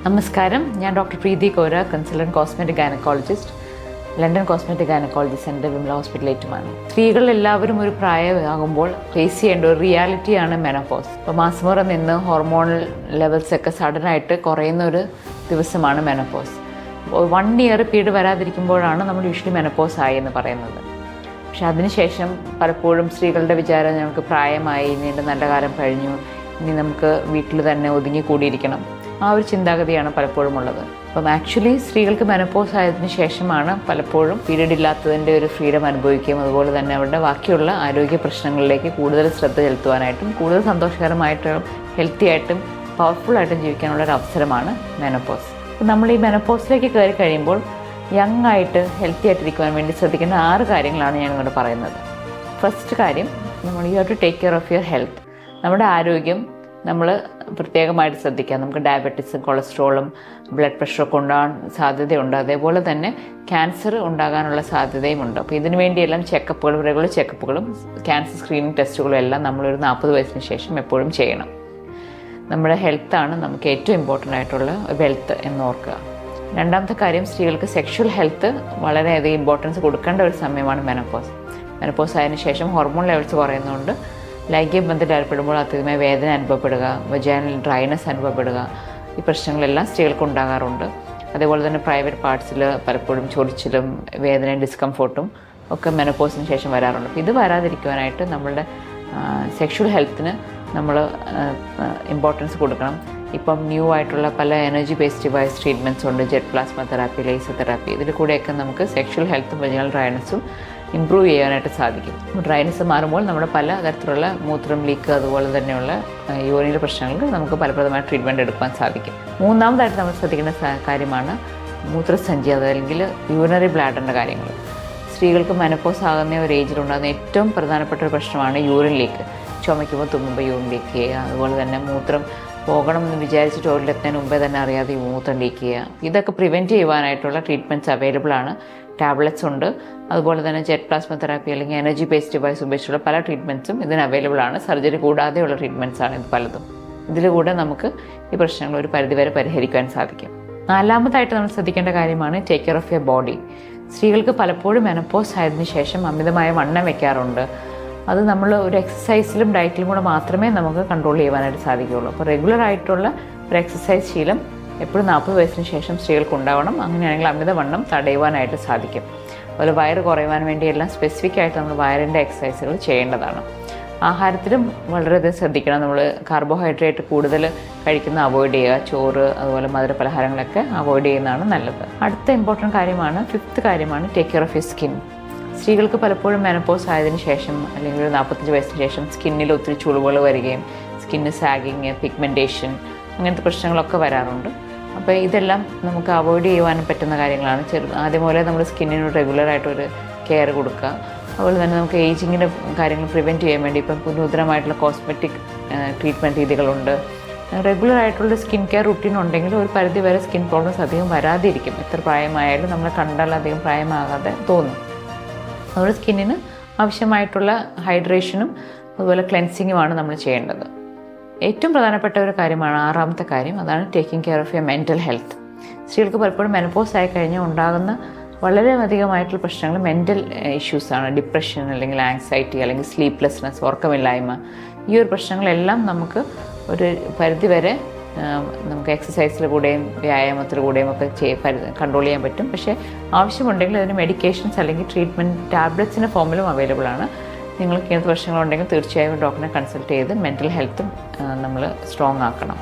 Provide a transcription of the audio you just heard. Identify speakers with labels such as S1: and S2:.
S1: നമസ്കാരം, ഞാൻ doctor Preethi Kora, consultant cosmetic gynaecologist, London cosmetic gynaecology centre, Vimala hospital Ettumanoor. സ്ത്രീകൾ എല്ലാവരും ഒരു പ്രായമാകുമ്പോൾ ഫേസ് ചെയ്യേണ്ട ഒരു റിയാലിറ്റിയാണ് മെനോപോസ്. ഇപ്പോൾ മാസമുറ നിന്ന് ഹോർമോണൽ ലെവൽസൊക്കെ സഡനായിട്ട് കുറയുന്ന ഒരു ദിവസമാണ് മെനോപോസ്. 1 ഇയർ പീരീഡ് വരാതിരിക്കുമ്പോഴാണ് നമ്മൾ യൂഷ്വലി മെനോപോസ് ആയി എന്ന് പറയുന്നത്. പക്ഷെ അതിനുശേഷം പലപ്പോഴും സ്ത്രീകളുടെ വിചാരം ഞങ്ങൾക്ക് പ്രായമായി, നീണ്ട നല്ല കാലം കഴിഞ്ഞു, ഇനി നമുക്ക് വീട്ടിൽ തന്നെ ഒതുങ്ങിക്കൂടിയിരിക്കണം, ആ ഒരു ചിന്താഗതിയാണ് പലപ്പോഴും ഉള്ളത്. അപ്പം ആക്ച്വലി സ്ത്രീകൾക്ക് മെനോപോസ് ആയതിനു ശേഷമാണ് പലപ്പോഴും പീരീഡ് ഇല്ലാത്തതിൻ്റെ ഒരു ഫ്രീഡം അനുഭവിക്കുകയും അതുപോലെ തന്നെ അവരുടെ ബാക്കിയുള്ള ആരോഗ്യ പ്രശ്നങ്ങളിലേക്ക് കൂടുതൽ ശ്രദ്ധ ചെലുത്തുവാനായിട്ടും കൂടുതൽ സന്തോഷകരമായിട്ടും ഹെൽത്തി ആയിട്ടും പവർഫുള്ളായിട്ടും ജീവിക്കാനുള്ള ഒരു അവസരമാണ് മെനോപോസ്. അപ്പം നമ്മൾ ഈ മെനോപോസിലേക്ക് കയറി കഴിയുമ്പോൾ യങ് ആയിട്ട് ഹെൽത്തി ആയിട്ടിരിക്കുവാൻ വേണ്ടി ശ്രദ്ധിക്കേണ്ട 6 കാര്യങ്ങളാണ് ഞാൻ നിങ്ങളോട് പറയുന്നത്. ഫസ്റ്റ് കാര്യം, നമ്മൾ you have to take care of your health. നമ്മുടെ ആരോഗ്യം നമ്മൾ പ്രത്യേകമായിട്ട് ശ്രദ്ധിക്കുക. നമുക്ക് ഡയബറ്റീസും കൊളസ്ട്രോളും ബ്ലഡ് പ്രഷറൊക്കെ ഉണ്ടാകാൻ സാധ്യതയുണ്ട്. അതേപോലെ തന്നെ ക്യാൻസർ ഉണ്ടാകാനുള്ള സാധ്യതയുമുണ്ട്. അപ്പോൾ ഇതിനു വേണ്ടിയെല്ലാം ചെക്കപ്പുകളും റെഗുലർ ചെക്കപ്പുകളും ക്യാൻസർ സ്ക്രീനിങ് ടെസ്റ്റുകളും എല്ലാം നമ്മളൊരു 40 വയസ്സിന് ശേഷം എപ്പോഴും ചെയ്യണം. നമ്മുടെ ഹെൽത്താണ് നമുക്ക് ഏറ്റവും ഇമ്പോർട്ടൻ്റ് ആയിട്ടുള്ള വെൽത്ത് എന്ന് ഓർക്കുക. രണ്ടാമത്തെ കാര്യം, സ്ത്രീകൾക്ക് സെക്ഷൽ ഹെൽത്ത് വളരെയധികം ഇമ്പോർട്ടൻസ് കൊടുക്കേണ്ട ഒരു സമയമാണ് മെനോപോസ്. മെനോപോസ് ആയതിനു ശേഷം ഹോർമോൺ ലെവൽസ് കുറയുന്നതുകൊണ്ട് ലൈംഗിക ബന്ധത്തിൽ ഏർപ്പെടുമ്പോൾ അത്യധികമായ വേദന അനുഭവപ്പെടുക, വജൈനൽ ഡ്രൈനസ് അനുഭവപ്പെടുക, ഈ പ്രശ്നങ്ങളെല്ലാം സ്ത്രീകൾക്ക് ഉണ്ടാകാറുണ്ട്. അതേപോലെ തന്നെ പ്രൈവറ്റ് പാർട്സിൽ പലപ്പോഴും ചൊറിച്ചിലും വേദനയും ഡിസ്കംഫോർട്ടും ഒക്കെ മെനോപോസിന് ശേഷം വരാറുണ്ട്. അപ്പോൾ ഇത് വരാതിരിക്കുവാനായിട്ട് നമ്മളുടെ സെക്ഷൽ ഹെൽത്തിന് നമ്മൾ ഇമ്പോർട്ടൻസ് കൊടുക്കണം. ഇപ്പം ന്യൂ ആയിട്ടുള്ള പല എനർജി ബേസ്ഡ് ഡിവൈസ് ട്രീറ്റ്മെൻറ്റ്സ് ഉണ്ട്, jet plasma therapy, laser therapy. ഇതിൽ കൂടെയൊക്കെ നമുക്ക് സെക്ഷൽ ഹെൽത്തും വജൈനൽ ഡ്രൈനസും ഇമ്പ്രൂവ് ചെയ്യാനായിട്ട് സാധിക്കും. ഡ്രൈനസ് മാറുമ്പോൾ നമ്മുടെ പല തരത്തിലുള്ള മൂത്രം ലീക്ക് അതുപോലെ തന്നെയുള്ള യൂറിനൽ പ്രശ്നങ്ങൾക്ക് നമുക്ക് ഫലപ്രദമായ ട്രീറ്റ്മെൻറ്റ് എടുക്കാൻ സാധിക്കും. മൂന്നാമതായിട്ട് നമ്മൾ ശ്രദ്ധിക്കേണ്ട കാര്യമാണ് മൂത്രസഞ്ചി, അതല്ലെങ്കിൽ യൂറിനറി ബ്ലാഡറിൻ്റെ കാര്യങ്ങൾ. സ്ത്രീകൾക്ക് മെനോപോസ് ആകുന്ന ഒരു ഏജിലുണ്ടാകുന്ന ഏറ്റവും പ്രധാനപ്പെട്ട ഒരു പ്രശ്നമാണ് യൂറിൻ ലീക്ക്. ചുമയ്ക്കുമ്പോൾ തുമ്മുമ്പോൾ യൂറിൻ ലീക്ക് ചെയ്യുക, അതുപോലെ തന്നെ മൂത്രം പോകണമെന്ന് വിചാരിച്ച് ടോയ്ലറ്റിന് മുമ്പേ തന്നെ അറിയാതെ മൂത്രം ലീക്ക് ചെയ്യുക. ഇതൊക്കെ പ്രിവെൻറ്റ് ചെയ്യുവാനായിട്ടുള്ള ട്രീറ്റ്മെൻറ്റ്സ് അവൈലബിൾ ആണ്. ടാബ്ലറ്റ്സ് ഉണ്ട്, അതുപോലെ തന്നെ ജെറ്റ് പ്ലാസ്മ തെറാപ്പി അല്ലെങ്കിൽ എനർജി ബേസ്ഡ് ഡിവൈസ് ഉപയോഗിച്ചുള്ള പല ട്രീറ്റ്മെൻറ്റ്സും ഇതിന് അവൈലബിൾ ആണ്. സർജറി കൂടാതെയുള്ള ട്രീറ്റ്മെൻറ്റ്സ് ആണ് ഇത് പലതും. ഇതിലൂടെ നമുക്ക് ഈ പ്രശ്നങ്ങൾ ഒരു പരിധിവരെ പരിഹരിക്കാൻ സാധിക്കും. നാലാമതായിട്ട് നമ്മൾ ശ്രദ്ധിക്കേണ്ട കാര്യമാണ് take care of your body. സ്ത്രീകൾക്ക് പലപ്പോഴും മെനോപോസ് ആയതിനു ശേഷം അമിതമായ വണ്ണം വയ്ക്കാറുണ്ട്. അത് നമ്മൾ ഒരു എക്സസൈസിലും ഡയറ്റിലും കൂടെ മാത്രമേ നമുക്ക് കൺട്രോൾ ചെയ്യുവാനായിട്ട് സാധിക്കുകയുള്ളൂ. അപ്പോൾ റെഗുലർ ആയിട്ടുള്ള ഒരു എക്സസൈസ് ശീലം എപ്പോഴും 40 വയസ്സിന് ശേഷം സ്ത്രീകൾക്ക് ഉണ്ടാവണം. അങ്ങനെയാണെങ്കിൽ അമിതവണ്ണം തടയുവാനായിട്ട് സാധിക്കും. അതുപോലെ വയറ് കുറയുവാൻ വേണ്ടിയെല്ലാം സ്പെസിഫിക് ആയിട്ട് നമ്മൾ വയറിൻ്റെ എക്സസൈസുകൾ ചെയ്യേണ്ടതാണ്. ആഹാരത്തിലും വളരെയധികം ശ്രദ്ധിക്കണം. നമ്മൾ കാർബോഹൈഡ്രേറ്റ് കൂടുതൽ കഴിക്കുന്ന അവോയ്ഡ് ചെയ്യുക. ചോറ് അതുപോലെ മധുര പലഹാരങ്ങളൊക്കെ അവോയ്ഡ് ചെയ്യുന്നതാണ് നല്ലത്. അടുത്ത ഇമ്പോർട്ടൻറ്റ് കാര്യമാണ്, 5th കാര്യമാണ് take care of your skin. സ്ത്രീകൾക്ക് പലപ്പോഴും മെനോപോസ് ആയതിനു ശേഷം അല്ലെങ്കിൽ ഒരു 45 വയസ്സിന് ശേഷം സ്കിന്നിൽ ഒത്തിരി ചുളിവുകൾ വരികയും സ്കിന്ന് സാഗിങ്, പിഗ്മെൻറ്റേഷൻ അങ്ങനത്തെ പ്രശ്നങ്ങളൊക്കെ വരാറുണ്ട്. അപ്പോൾ ഇതെല്ലാം നമുക്ക് അവോയ്ഡ് ചെയ്യുവാനും പറ്റുന്ന കാര്യങ്ങളാണ്. ആദ്യം പോലെ നമ്മൾ സ്കിന്നിന് റെഗുലറായിട്ടൊരു കെയർ കൊടുക്കുക. അതുപോലെ തന്നെ നമുക്ക് ഏജിങ്ങിൻ്റെ കാര്യങ്ങൾ പ്രിവെൻറ്റ് ചെയ്യാൻ വേണ്ടി ഇപ്പം നൂതനമായിട്ടുള്ള കോസ്മെറ്റിക് ട്രീറ്റ്മെൻറ്റ് രീതികളുണ്ട്. റെഗുലറായിട്ടുള്ള സ്കിൻ കെയർ റുട്ടീൻ ഉണ്ടെങ്കിൽ ഒരു പരിധി വരെ സ്കിൻ പ്രോബ്ലംസ് അധികം വരാതിരിക്കും. എത്ര പ്രായമായാലും നമ്മൾ കണ്ടാൽ അധികം പ്രായമാകാതെ തോന്നും. അതുപോലെ സ്കിന്നിന് ആവശ്യമായിട്ടുള്ള ഹൈഡ്രേഷനും അതുപോലെ ക്ലെൻസിങ്ങുമാണ് നമ്മൾ ചെയ്യേണ്ടത്. ഏറ്റവും പ്രധാനപ്പെട്ട ഒരു കാര്യമാണ് 6ാമത്തെ കാര്യം, അതാണ് taking care of your mental health. സ്ത്രീകൾക്ക് പലപ്പോഴും മെനോപോസ് ആയി കഴിഞ്ഞാൽ ഉണ്ടാകുന്ന വളരെയധികമായിട്ടുള്ള പ്രശ്നങ്ങൾ മെൻ്റൽ ഇഷ്യൂസാണ്. ഡിപ്രഷൻ അല്ലെങ്കിൽ ആങ്സൈറ്റി അല്ലെങ്കിൽ സ്ലീപ്ലെസ്നെസ്, ഉറക്കമില്ലായ്മ. ഈ ഒരു പ്രശ്നങ്ങളെല്ലാം നമുക്ക് ഒരു പരിധിവരെ നമുക്ക് എക്സസൈസിലൂടെയും വ്യായാമത്തിലൂടെയും ഒക്കെ കൺട്രോൾ ചെയ്യാൻ പറ്റും. പക്ഷേ ആവശ്യമുണ്ടെങ്കിൽ അതിന് മെഡിക്കേഷൻസ് അല്ലെങ്കിൽ ട്രീറ്റ്മെൻറ്റ് ടാബ്ലറ്റ്സിൻ്റെ ഫോമിലും അവൈലബിൾ ആണ്. നിങ്ങൾക്ക് ഇങ്ങനത്തെ പ്രശ്നങ്ങളുണ്ടെങ്കിൽ തീർച്ചയായും ഡോക്ടറിനെ കൺസൾട്ട് ചെയ്ത് മെൻ്റൽ ഹെൽത്തും നമ്മൾ സ്ട്രോങ് ആക്കണം.